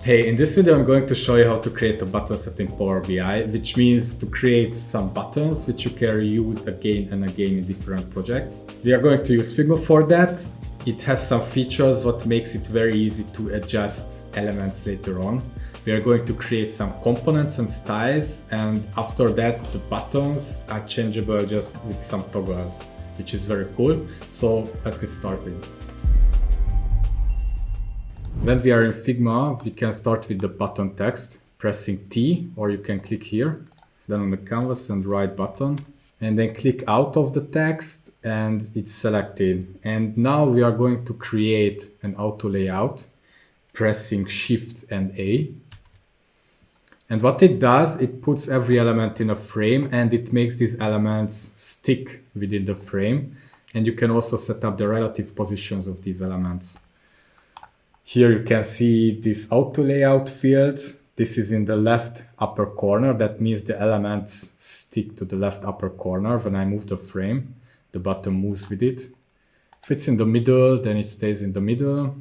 Hey, in this video I'm going to show you how to create a button set in Power BI, which means to create some buttons which you can reuse again and again in different projects. We are going to use Figma for that. It has some features what makes it very easy to adjust elements later on. We are going to create some components and styles, and after that the buttons are changeable just with some toggles, which is very cool. So let's get started. When we are in Figma, we can start with the button text, pressing T, or you can click here, then on the canvas and write button, and then click out of the text and it's selected. And now we are going to create an auto layout, pressing Shift and A. And what it does, it puts every element in a frame and it makes these elements stick within the frame. And you can also set up the relative positions of these elements. Here you can see this auto layout field. This is in the left upper corner. That means the elements stick to the left upper corner. When I move the frame, the button moves with it. If it's in the middle, then it stays in the middle.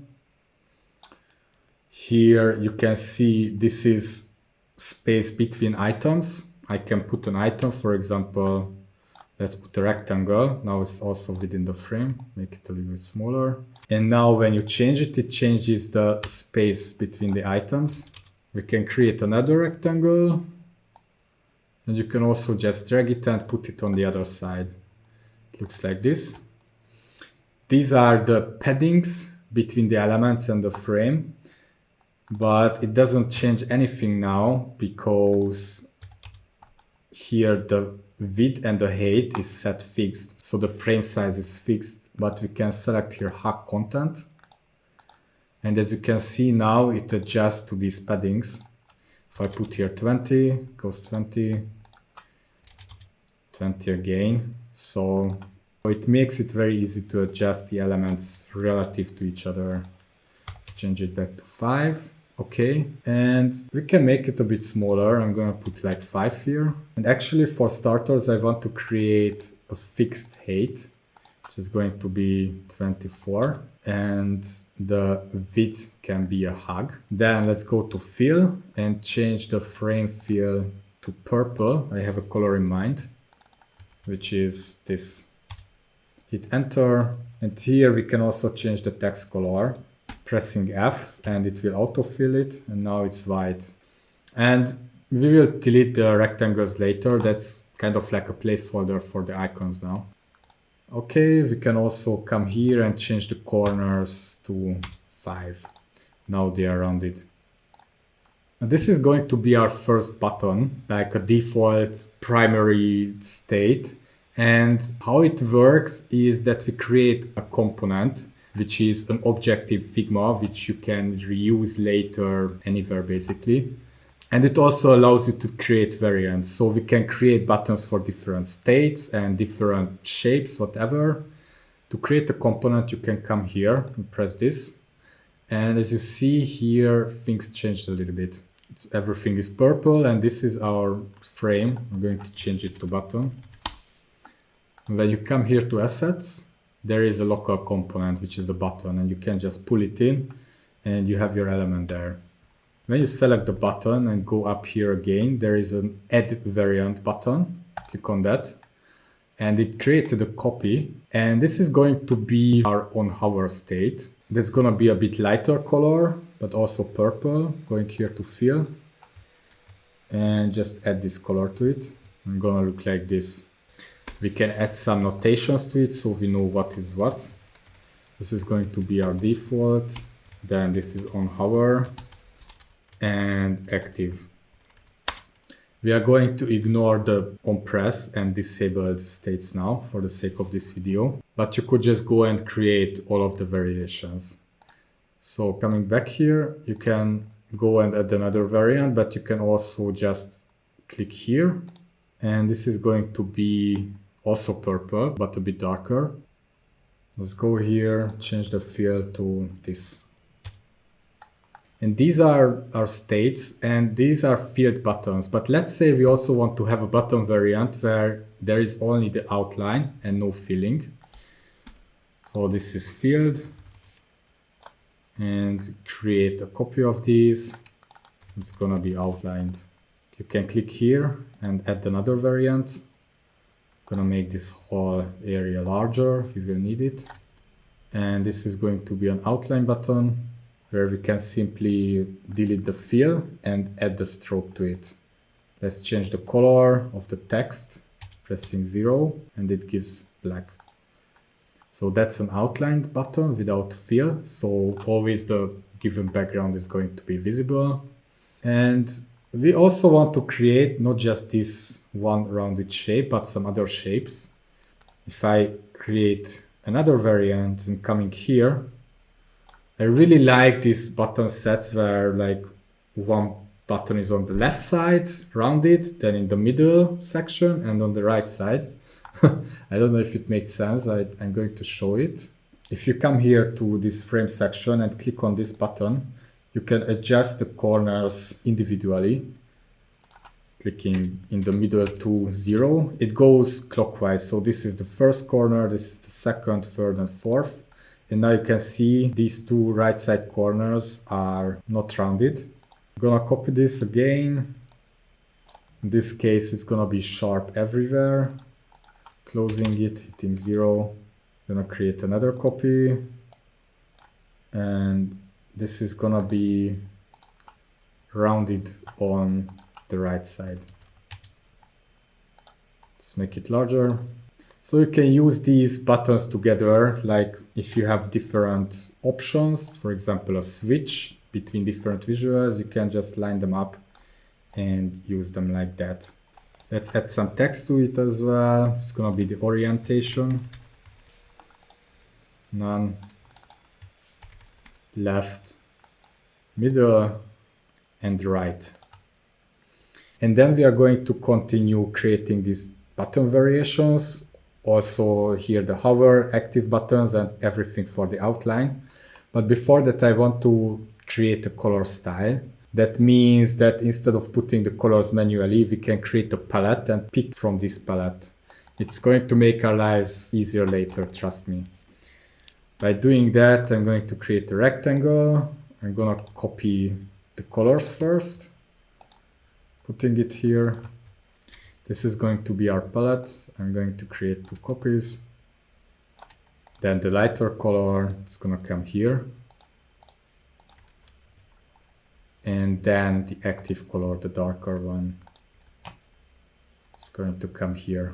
Here you can see this is space between items. I can put an item, for example, let's put a rectangle. Now it's also within the frame, make it a little bit smaller. And now when you change it, it changes the space between the items. We can create another rectangle. And you can also just drag it and put it on the other side. It looks like this. These are the paddings between the elements and the frame. But it doesn't change anything now because here the width and the height is set fixed. So the frame size is fixed. But we can select here hack content, and as you can see now it adjusts to these paddings. If I put here 20, it goes 20, 20 again, so it makes it very easy to adjust the elements relative to each other. Let's change it back to 5. Okay, and we can make it a bit smaller. I'm gonna put like 5 here, and actually for starters I want to create a fixed height, which is going to be 24, and the width can be a hug. Then let's go to fill and change the frame fill to purple. I have a color in mind, which is this. Hit enter, and here we can also change the text color, pressing F, and it will autofill it, and now it's white. And we will delete the rectangles later. That's kind of like a placeholder for the icons now. Okay, we can also come here and change the corners to 5. Now they are rounded. Now this is going to be our first button, like a default primary state. And how it works is that we create a component, which is an objective Figma, which you can reuse later anywhere basically. And it also allows you to create variants. So we can create buttons for different states and different shapes, whatever. To create a component, you can come here and press this. And as you see here, things changed a little bit. Everything is purple, and this is our frame. I'm going to change it to button. And when you come here to assets, there is a local component, which is a button, and you can just pull it in and you have your element there. When you select the button and go up here again, there is an add variant button. Click on that, and it created a copy. And this is going to be our on hover state. That's going to be a bit lighter color, but also purple. Going here to fill and just add this color to it. I'm going to look like this. We can add some notations to it so we know what is what. This is going to be our default. Then this is on hover and active. We are going to ignore the on press and disabled states now for the sake of this video, but you could just go and create all of the variations. So coming back here, you can go and add another variant, but you can also just click here, and this is going to be also purple, but a bit darker. Let's go here, change the fill to this. And these are our states, and these are filled buttons. But let's say we also want to have a button variant where there is only the outline and no filling. So this is filled, and create a copy of these. It's gonna be outlined. You can click here and add another variant. Gonna make this whole area larger, we will need it. And this is going to be an outline button where we can simply delete the fill and add the stroke to it. Let's change the color of the text, pressing 0, and it gives black. So that's an outlined button without fill, so always the given background is going to be visible. And we also want to create not just this one rounded shape, but some other shapes. If I create another variant and coming here, I really like these button sets where like one button is on the left side, rounded, then in the middle section, and on the right side. I don't know if it makes sense. I'm going to show it. If you come here to this frame section and click on this button, you can adjust the corners individually. Clicking in the middle to 0, it goes clockwise. So this is the first corner, this is the second, third, and fourth. And now you can see these two right side corners are not rounded. I'm gonna copy this again. In this case, it's gonna be sharp everywhere. Closing it, hitting 0. Gonna create another copy. And this is gonna be rounded on the right side. Let's make it larger. So you can use these buttons together, like if you have different options, for example, a switch between different visuals, you can just line them up and use them like that. Let's add some text to it as well. It's gonna be the orientation. None. Left, middle, and right. And then we are going to continue creating these button variations. Also here the hover, active buttons, and everything for the outline. But before that, I want to create a color style. That means that instead of putting the colors manually, we can create a palette and pick from this palette. It's going to make our lives easier later, trust me. By doing that, I'm going to create a rectangle. I'm gonna copy the colors first, putting it here. This is going to be our palette. I'm going to create 2 copies. Then the lighter color, it's gonna come here. And then the active color, the darker one, it's going to come here.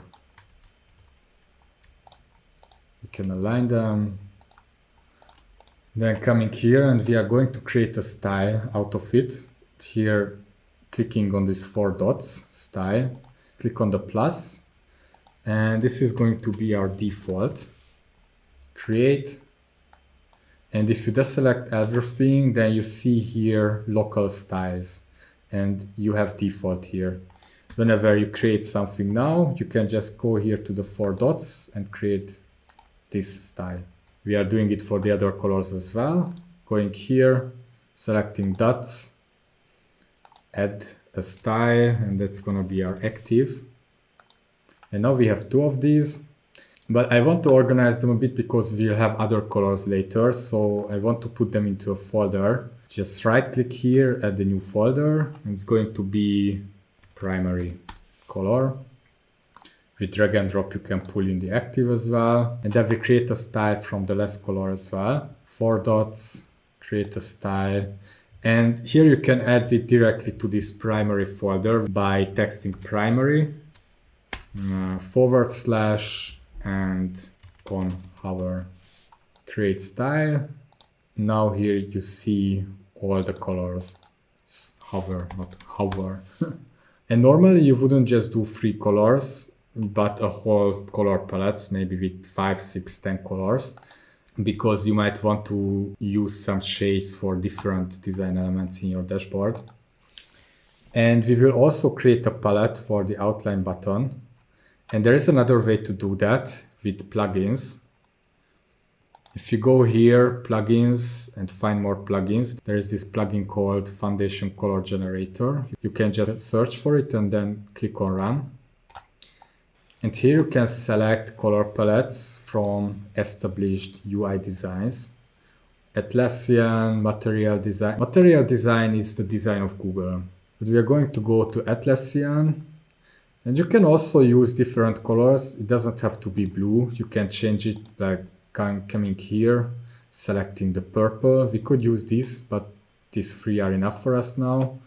We can align them. Then coming here, and we are going to create a style out of it. Here, clicking on these 4 dots, style, click on the plus, and this is going to be our default. Create. And if you deselect everything, then you see here local styles, and you have default here. Whenever you create something now, you can just go here to the 4 dots and create this style. We are doing it for the other colors as well. Going here, selecting dots, add a style, and that's gonna be our active. And now we have 2 of these. But I want to organize them a bit because we'll have other colors later. So I want to put them into a folder. Just right click here, add a new folder. And it's going to be primary color. With drag and drop, you can pull in the active as well. And then we create a style from the last color as well. 4 dots, create a style. And here you can add it directly to this primary folder by texting primary, / and on hover, create style. Now here you see all the colors. It's hover, not hover. And normally you wouldn't just do 3 colors, but a whole color palette, maybe with 5, 6, 10 colors, because you might want to use some shades for different design elements in your dashboard. And we will also create a palette for the outline button. And there is another way to do that with plugins. If you go here, plugins, and find more plugins, there is this plugin called Foundation Color Generator. You can just search for it and then click on Run. And here you can select color palettes from established UI designs, Atlassian, material design. Material design is the design of Google. But we are going to go to Atlassian. And you can also use different colors. It doesn't have to be blue. You can change it like coming here, selecting the purple. We could use this, but these three are enough for us now.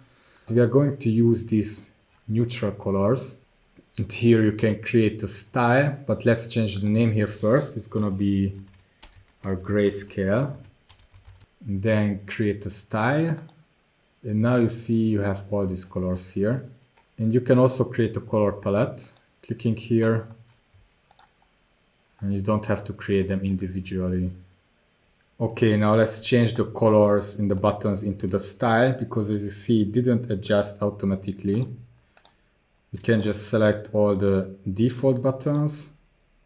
We are going to use these neutral colors. And here you can create a style, but let's change the name here first. It's gonna be our grayscale. And then create a style. And now you see you have all these colors here. And you can also create a color palette, clicking here. And you don't have to create them individually. Okay, now let's change the colors in the buttons into the style, because as you see, it didn't adjust automatically. You can just select all the default buttons,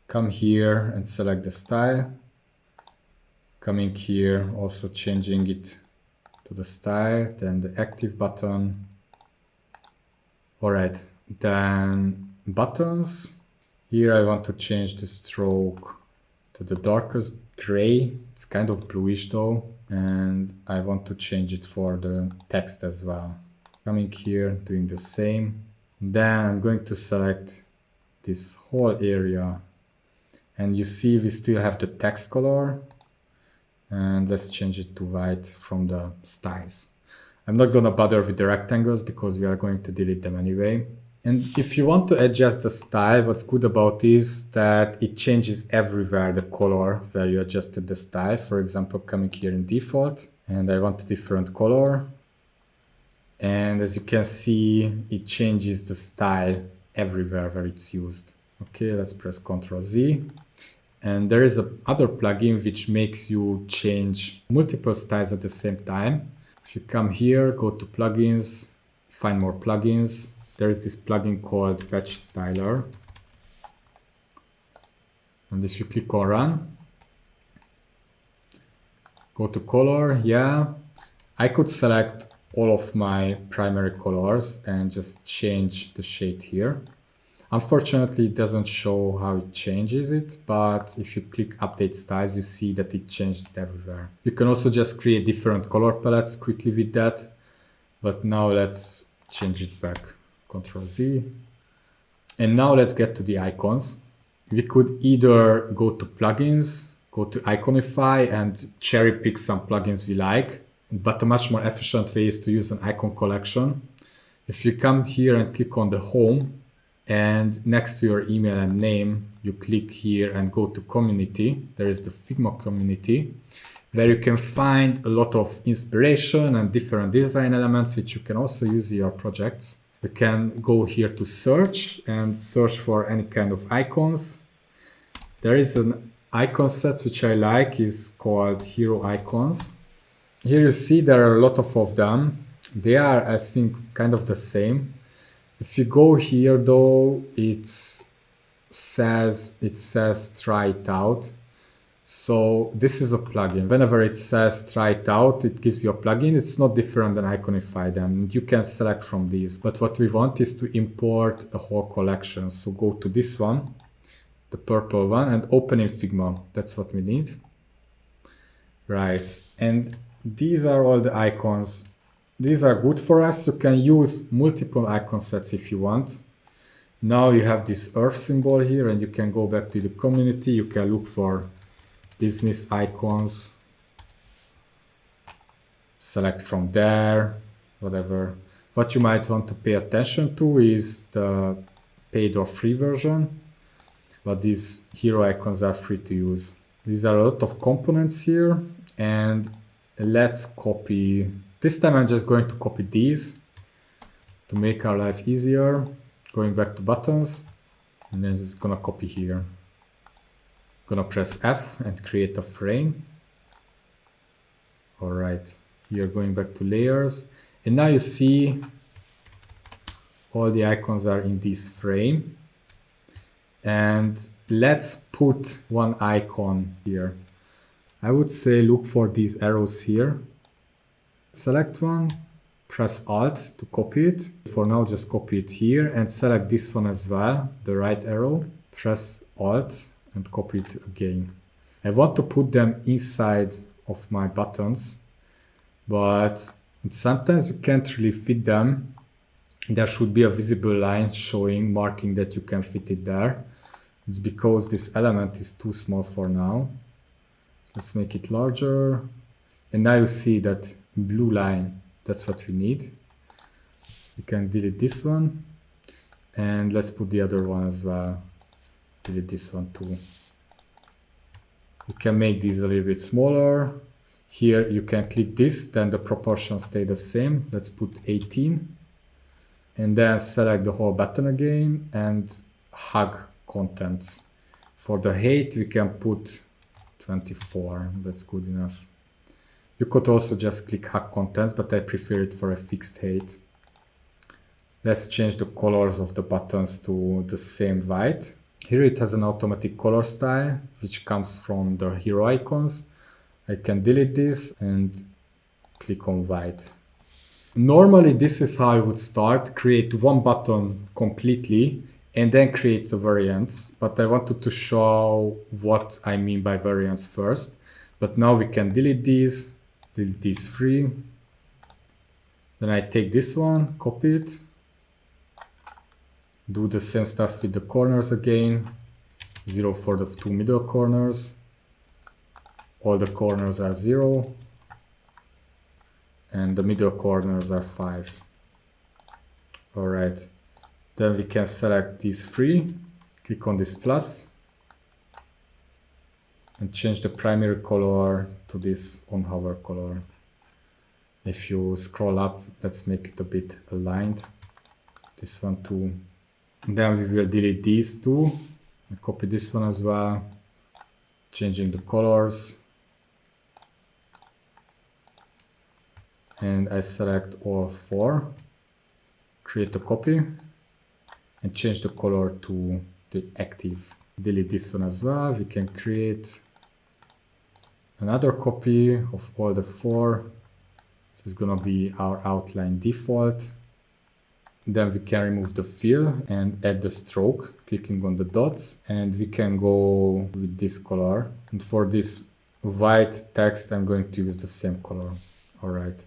come here and select the style. Coming here, also changing it to the style, then the active button. All right, then buttons. Here I want to change the stroke to the darkest gray. It's kind of bluish though. And I want to change it for the text as well. Coming here, doing the same. Then I'm going to select this whole area. And you see we still have the text color. And let's change it to white from the styles. I'm not gonna bother with the rectangles because we are going to delete them anyway. And if you want to adjust the style, what's good about is that it changes everywhere the color where you adjusted the style. For example, coming here in default, and I want a different color. And as you can see, it changes the style everywhere where it's used. Okay, let's press Ctrl Z. And there is another plugin which makes you change multiple styles at the same time. If you come here, go to plugins, find more plugins. There is this plugin called Fetch Styler. And if you click on Run, go to color, yeah. I could select all of my primary colors and just change the shade here. Unfortunately, it doesn't show how it changes it, but if you click Update Styles, you see that it changed it everywhere. You can also just create different color palettes quickly with that. But now let's change it back. Ctrl Z. And now let's get to the icons. We could either go to plugins, go to Iconify and cherry pick some plugins we like. But a much more efficient way is to use an icon collection. If you come here and click on the home, and next to your email and name, you click here and go to community. There is the Figma community, where you can find a lot of inspiration and different design elements, which you can also use in your projects. You can go here to search and search for any kind of icons. There is an icon set which I like, is called Hero Icons. Here you see there are a lot of them. They are, I think, kind of the same. If you go here though, it says try it out. So this is a plugin. Whenever it says try it out, it gives you a plugin. It's not different than Iconify them. You can select from these. But what we want is to import a whole collection. So go to this one, the purple one, and open in Figma. That's what we need. Right. And these are all the icons. These are good for us. You can use multiple icon sets if you want. Now you have this earth symbol here and you can go back to the community. You can look for business icons. Select from there, whatever. What you might want to pay attention to is the paid or free version. But these hero icons are free to use. These are a lot of components here. And let's copy. This time I'm just going to copy these to make our life easier. Going back to buttons, and then just gonna copy here. Gonna press F and create a frame. All right, here going back to layers. And now you see all the icons are in this frame. And let's put one icon here. I would say look for these arrows here. Select one, press Alt to copy it. For now, just copy it here and select this one as well, the right arrow. Press Alt and copy it again. I want to put them inside of my buttons, but sometimes you can't really fit them. There should be a visible line showing, marking that you can fit it there. It's because this element is too small for now. So let's make it larger. And now you see that blue line, that's what we need. We can delete this one. And let's put the other one as well. Delete this one too. You can make these a little bit smaller. Here you can click this, then the proportions stay the same. Let's put 18. And then select the whole button again and hug contents. For the height we can put 24, that's good enough. You could also just click hug contents, but I prefer it for a fixed height. Let's change the colors of the buttons to the same white. Here it has an automatic color style, which comes from the hero icons. I can delete this and click on white. Normally this is how I would start, create one button completely and then create the variants, but I wanted to show what I mean by variants first. But now we can delete these three. Then I take this one, copy it, do the same stuff with the corners again, 0 for the 2 middle corners, all the corners are 0. And the middle corners are 5. All right, then we can select these three, click on this plus, and change the primary color to this on hover color. If you scroll up, let's make it a bit aligned. This one too. And then we will delete these two. I copy this one as well, changing the colors. And I select all 4, create a copy, and change the color to the active. Delete this one as well. We can create another copy of all the 4. This is gonna be our outline default. Then we can remove the fill and add the stroke, clicking on the dots, and we can go with this color. And for this white text, I'm going to use the same color. All right.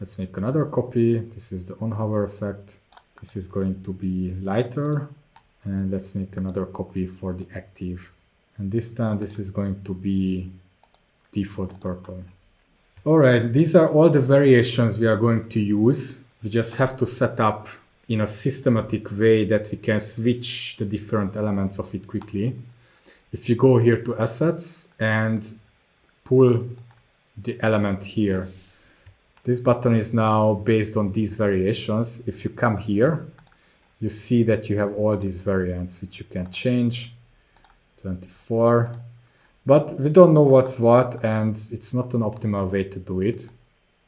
Let's make another copy. This is the on hover effect. This is going to be lighter. And let's make another copy for the active. And this time this is going to be default purple. All right, these are all the variations we are going to use. We just have to set up in a systematic way that we can switch the different elements of it quickly. If you go here to assets and pull the element here, this button is now based on these variations. If you come here, you see that you have all these variants which you can change. 24. But we don't know what's what, and it's not an optimal way to do it.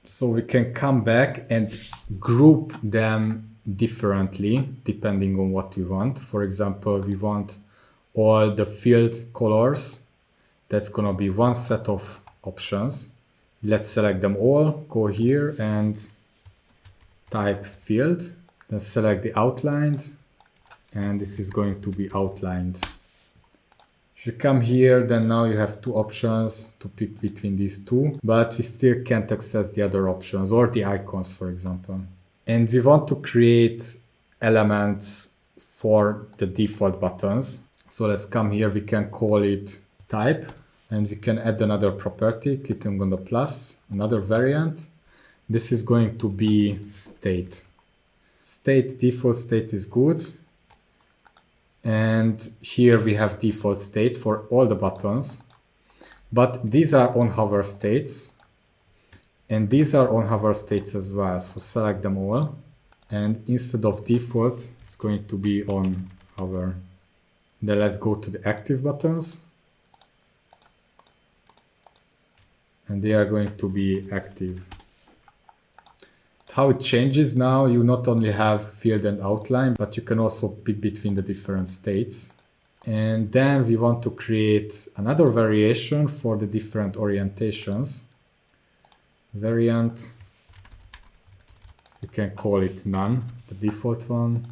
So we can come back and group them differently depending on what we want. For example, we want all the filled colors. That's gonna be one set of options. Let's select them all, go here and type filled, then select the outlined, and this is going to be outlined. If you come here, then now you have two options to pick between these two, but we still can't access the other options or the icons, for example. And we want to create elements for the default buttons. So let's come here, we can call it type. And we can add another property, clicking on the plus, another variant. This is going to be state. State, default state is good. And here we have default state for all the buttons. But these are on hover states. And these are on hover states as well. So select them all. And instead of default, it's going to be on hover. Then let's go to the active buttons. And they are going to be active. How it changes now, you not only have field and outline, but you can also pick between the different states. And then we want to create another variation for the different orientations. Variant, you can call it none, the default one,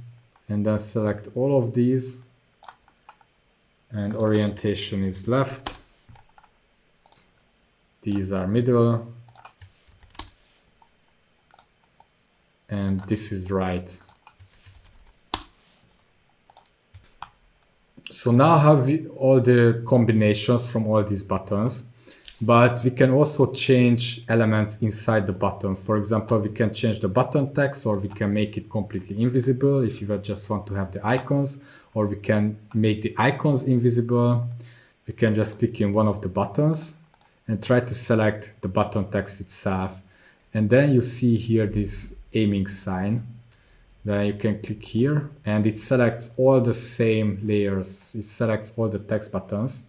and then select all of these, and orientation is left. these are middle, and this is right. So now have all the combinations from all these buttons, but we can also change elements inside the button. For example, we can change the button text, or we can make it completely invisible if you just want to have the icons, or we can make the icons invisible. We can just click in one of the buttons and try to select the button text itself. And then you see here this aiming sign. Then you can click here and it selects all the same layers. It selects all the text buttons.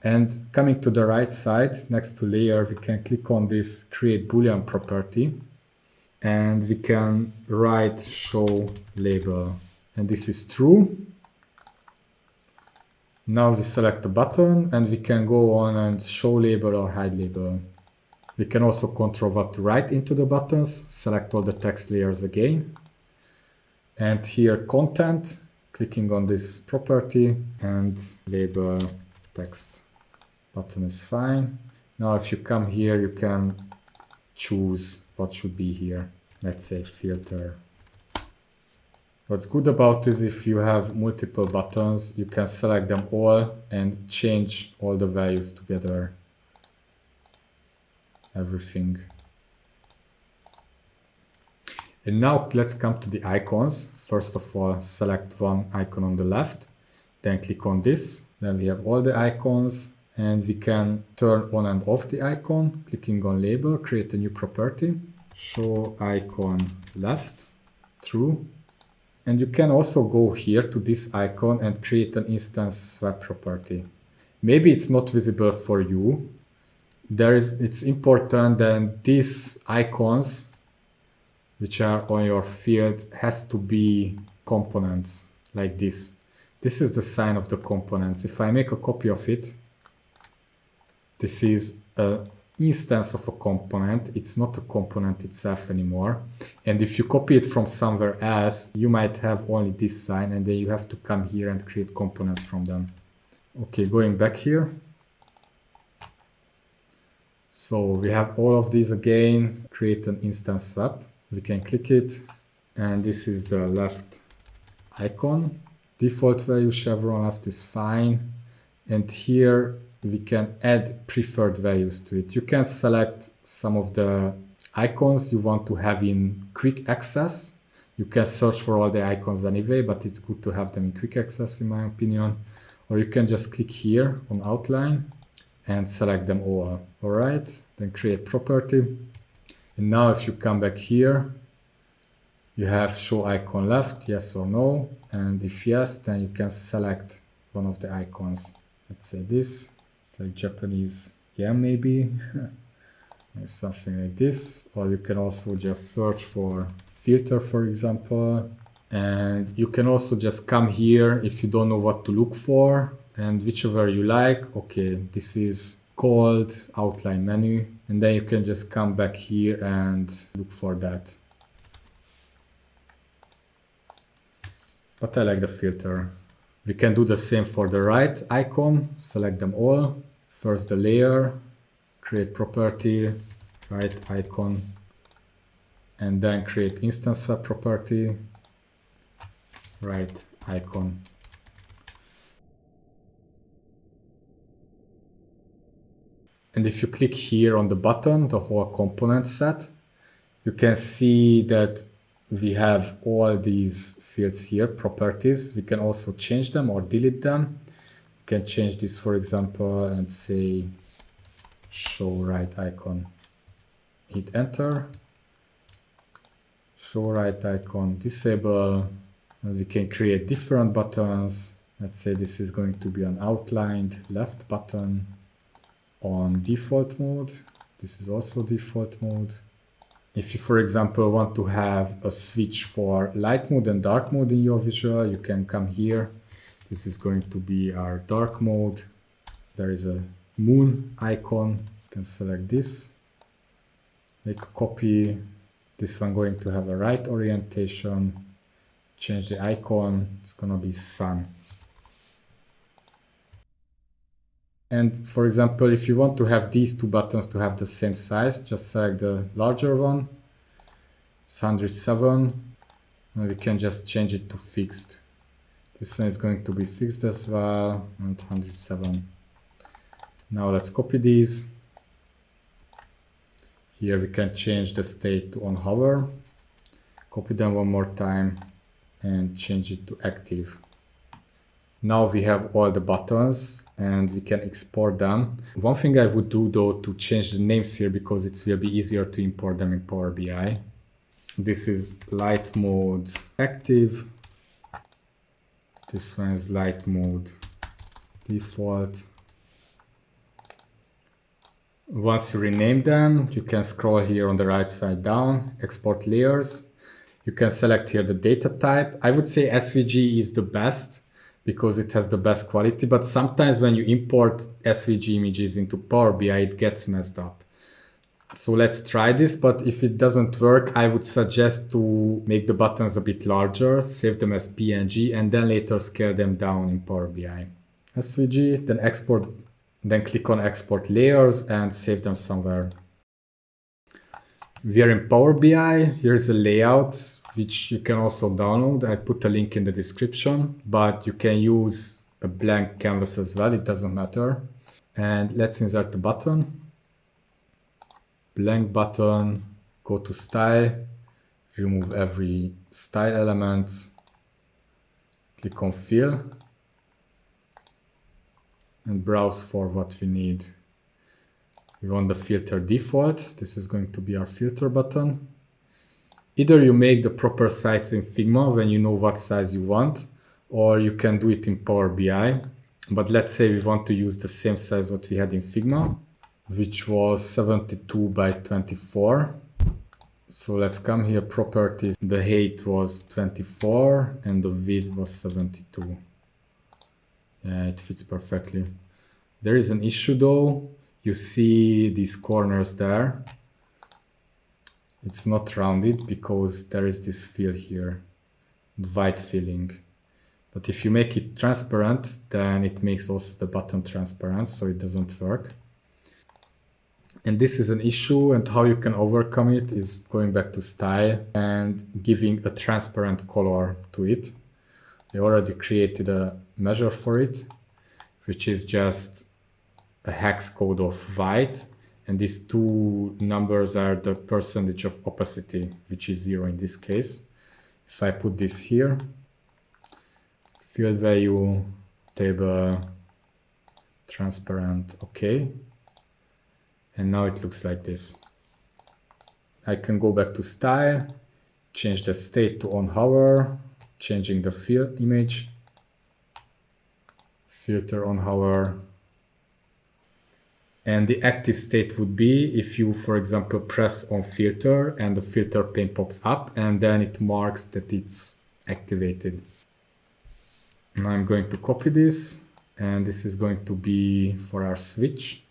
And coming to the right side, next to layer, we can click on this create boolean property. And we can write show label. And this is true. Now we select the button and we can go on and show label or hide label. We can also control what to write into the buttons, select all the text layers again. And here content, clicking on this property and label text. Button is fine. Now if you come here, you can choose what should be here. Let's say filter. What's good about this, if you have multiple buttons, you can select them all and change all the values together. Everything. And now let's come to the icons. First of all, select one icon on the left, then click on this. Then we have all the icons and we can turn on and off the icon, clicking on label, create a new property, show icon left, true. And you can also go here to this icon and create an instance swap property. Maybe it's not visible for you. It's important that these icons, which are on your field, has to be components like this. This is the sign of the components. If I make a copy of it, this is an instance of a component. It's not a component itself anymore. And if you copy it from somewhere else, you might have only this sign, and then you have to come here and create components from them. Okay, going back here. So we have all of these again, create an instance swap. We can click it, and this is the left icon. Default value chevron left is fine. And here we can add preferred values to it. You can select some of the icons you want to have in quick access. You can search for all the icons anyway, but it's good to have them in quick access in my opinion. Or you can just click here on outline and select them all. All right, then create property. And now if you come back here, you have show icon left, yes or no. And if yes, then you can select one of the icons. Let's say this, it's like Japanese yen maybe. Something like this. Or you can also just search for filter, for example. And you can also just come here if you don't know what to look for, and whichever you like. Okay, this is called outline menu, and then you can just come back here and look for that. But I like the filter. We can do the same for the right icon, select them all. First the layer, create property, right icon, and then create instance swap property, right icon. And if you click here on the button, the whole component set, you can see that we have all these fields here, properties. We can also change them or delete them. You can change this, for example, and say show right icon. Hit enter. Show right icon, disable. And we can create different buttons. Let's say this is going to be an outlined left button on default mode. This is also default mode. If you, for example, want to have a switch for light mode and dark mode in your visual, you can come here. This is going to be our dark mode. There is a moon icon. You can select this, make a copy. This one going to have a right orientation. Change the icon. It's gonna be sun. And for example, if you want to have these two buttons to have the same size, just select the larger one. It's 107. And we can just change it to fixed. This one is going to be fixed as well, and 107. Now let's copy these. Here we can change the state to on hover. Copy them one more time and change it to active. Now we have all the buttons and we can export them. One thing I would do though to change the names here, because it will be easier to import them in Power BI. This is light mode active. This one is light mode default. Once you rename them, you can scroll here on the right side down, export layers. You can select here the data type. I would say SVG is the best because it has the best quality, but sometimes when you import SVG images into Power BI, it gets messed up. So let's try this, but if it doesn't work, I would suggest to make the buttons a bit larger, save them as PNG, and then later scale them down in Power BI. SVG, then export, then click on export layers and save them somewhere. We are in Power BI. Here's a layout, which you can also download. I put a link in the description, but you can use a blank canvas as well. It doesn't matter. And let's insert the button. Blank button, go to style, remove every style element, click on fill, and browse for what we need. We want the filter default. This is going to be our filter button. Either you make the proper size in Figma when you know what size you want, or you can do it in Power BI. But let's say we want to use the same size what we had in Figma, which was 72 by 24. So let's come here, properties. The height was 24 and the width was 72. Yeah, it fits perfectly. There is an issue though. You see these corners there. It's not rounded because there is this fill here, white filling. But if you make it transparent, then it makes also the button transparent, so it doesn't work. And this is an issue, and how you can overcome it is going back to style and giving a transparent color to it. I already created a measure for it, which is just a hex code of white. And these two numbers are the percentage of opacity, which is 0 in this case. If I put this here, field value, table, transparent, okay. And now it looks like this. I can go back to style, change the state to on hover, changing the fill image, filter on hover. And the active state would be if you, for example, press on filter and the filter pane pops up and then it marks that it's activated. Now I'm going to copy this, and this is going to be for our switch.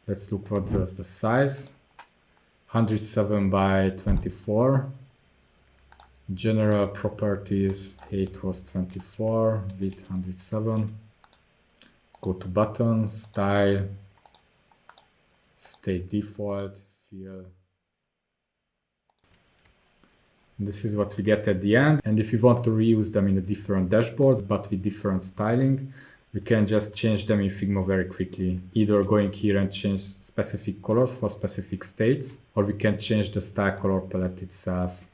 Let's look what does the size. 107 by 24. General properties, height was 24, width 107. Go to button, style, state default, fill. This is what we get at the end. And if you want to reuse them in a different dashboard, but with different styling, we can just change them in Figma very quickly. Either going here and change specific colors for specific states, or we can change the style color palette itself.